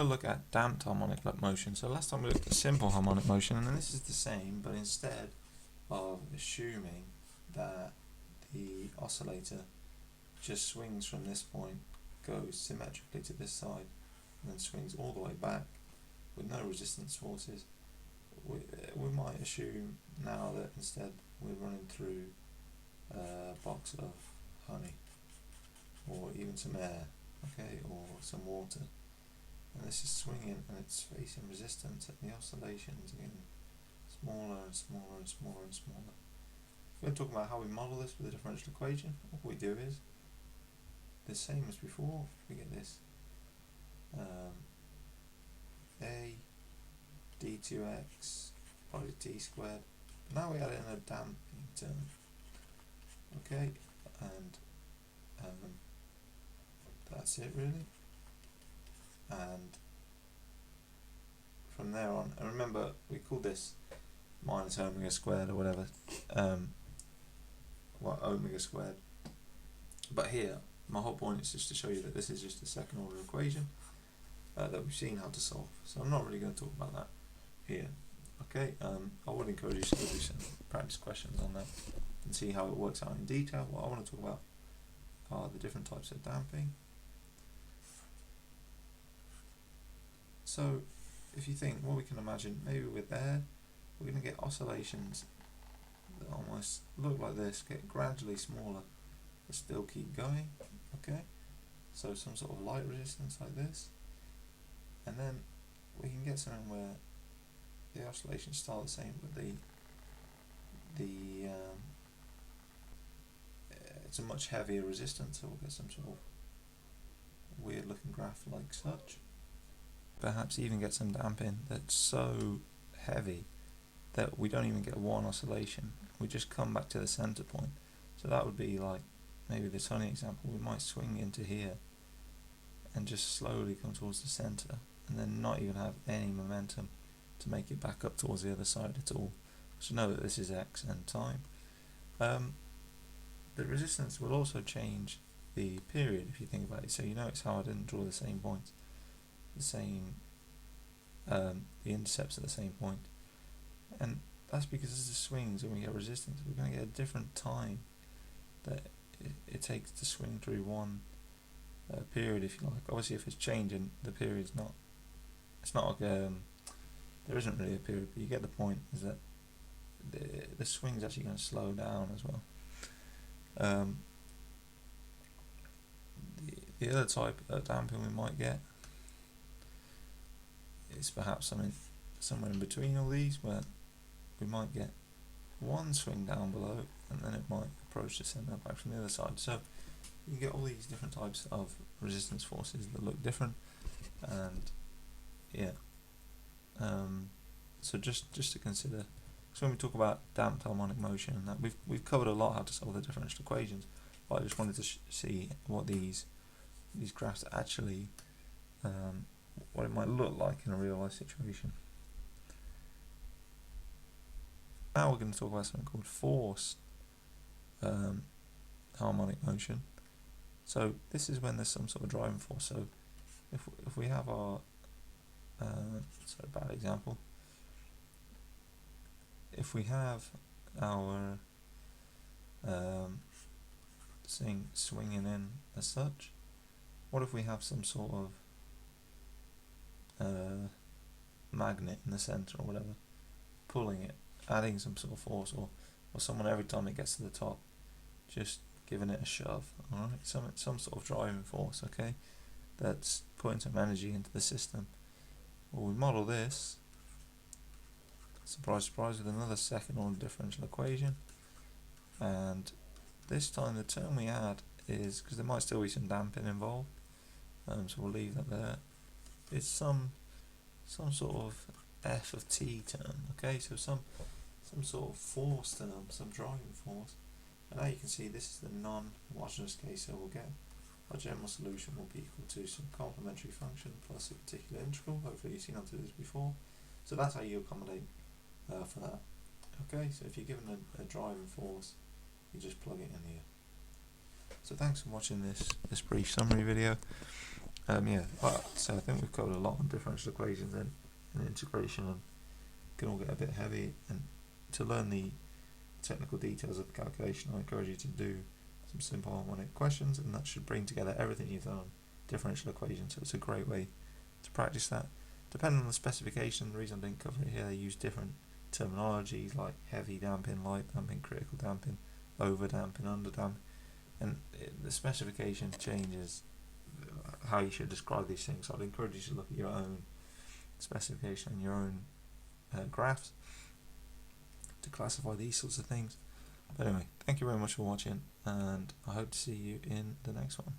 Look at damped harmonic motion. So last time we looked at simple harmonic motion, and this is the same, but instead of assuming that the oscillator just swings from this point, goes symmetrically to this side, and then swings all the way back with no resistance forces, we might assume now that instead we're running through a box of honey, or even some air, okay, or some water. And this is swinging and it's facing resistance, and the oscillations are getting smaller and smaller and smaller and smaller. We're going to talk about how we model this with a differential equation. What we do is the same as before. We get this a d2x by t squared. Now we add in a damping term, okay, and that's it really. And from there on, and remember we call this minus omega squared or whatever, omega squared, but here my whole point is just to show you that this is just a second order equation that we've seen how to solve, so I'm not really going to talk about that here, okay. I would encourage you to do some practice questions on that and see how it works out in detail. What I want to talk about are the different types of damping. So if you think, well, we can imagine maybe with air we're going to get oscillations that almost look like this, get gradually smaller but still keep going, okay, so some sort of light resistance like this, and then we can get something where the oscillations start the same but it's a much heavier resistance, so we'll get some sort of weird looking graph like such. Perhaps even get some damping that's so heavy that we don't even get one oscillation, we just come back to the center point. So that would be like maybe this honey example. We might swing into here and just slowly come towards the center and then not even have any momentum to make it back up towards the other side at all. So know that this is x and time. The resistance will also change the period if you think about it. So you notice how I didn't draw the same points, the same the intercepts at the same point, and that's because as the swings and we get resistance, we're going to get a different time that it takes to swing through one period, if you like. Obviously if it's changing, the period's not, it's not like there isn't really a period, but you get the point, is that the swing's actually going to slow down as well. The other type of damping we might get is perhaps somewhere in between all these, where we might get one swing down below and then it might approach the center back from the other side. So you can get all these different types of resistance forces that look different, and yeah. So just to consider, so when we talk about damped harmonic motion, and that we've covered a lot how to solve the differential equations, but I just wanted to see what these graphs actually, what it might look like in a real life situation. Now we're going to talk about something called force harmonic motion. So this is when there's some sort of driving force. So if we have our sorry, bad example. If we have our thing swinging in as such, what if we have some sort of magnet in the center or whatever, pulling it, adding some sort of force, or someone every time it gets to the top just giving it a shove, alright, some sort of driving force, okay, that's putting some energy into the system. Well, we model this, surprise surprise, with another second order differential equation, and this time the term we add is, because there might still be some damping involved, so we'll leave that there, it's some sort of f of t term, okay, so some sort of force term, some driving force. And now you can see this is the non-homogeneous case, so we'll get our general solution will be equal to some complementary function plus a particular integral. Hopefully you've seen how to do this before. So that's how you accommodate for that. Okay, so if you're given a driving force, you just plug it in here. So thanks for watching this brief summary video. Yeah, so I think we've covered a lot on differential equations and integration, and can all get a bit heavy. And to learn the technical details of the calculation, I encourage you to do some simple harmonic questions, and that should bring together everything you've done on differential equations. So it's a great way to practice that. Depending on the specification, the reason I didn't cover it here, they use different terminologies like heavy damping, light damping, critical damping, over damping, under damping, and the specification changes how you should describe these things. So I'd encourage you to look at your own specification and your own graphs to classify these sorts of things. But anyway, thank you very much for watching, and I hope to see you in the next one.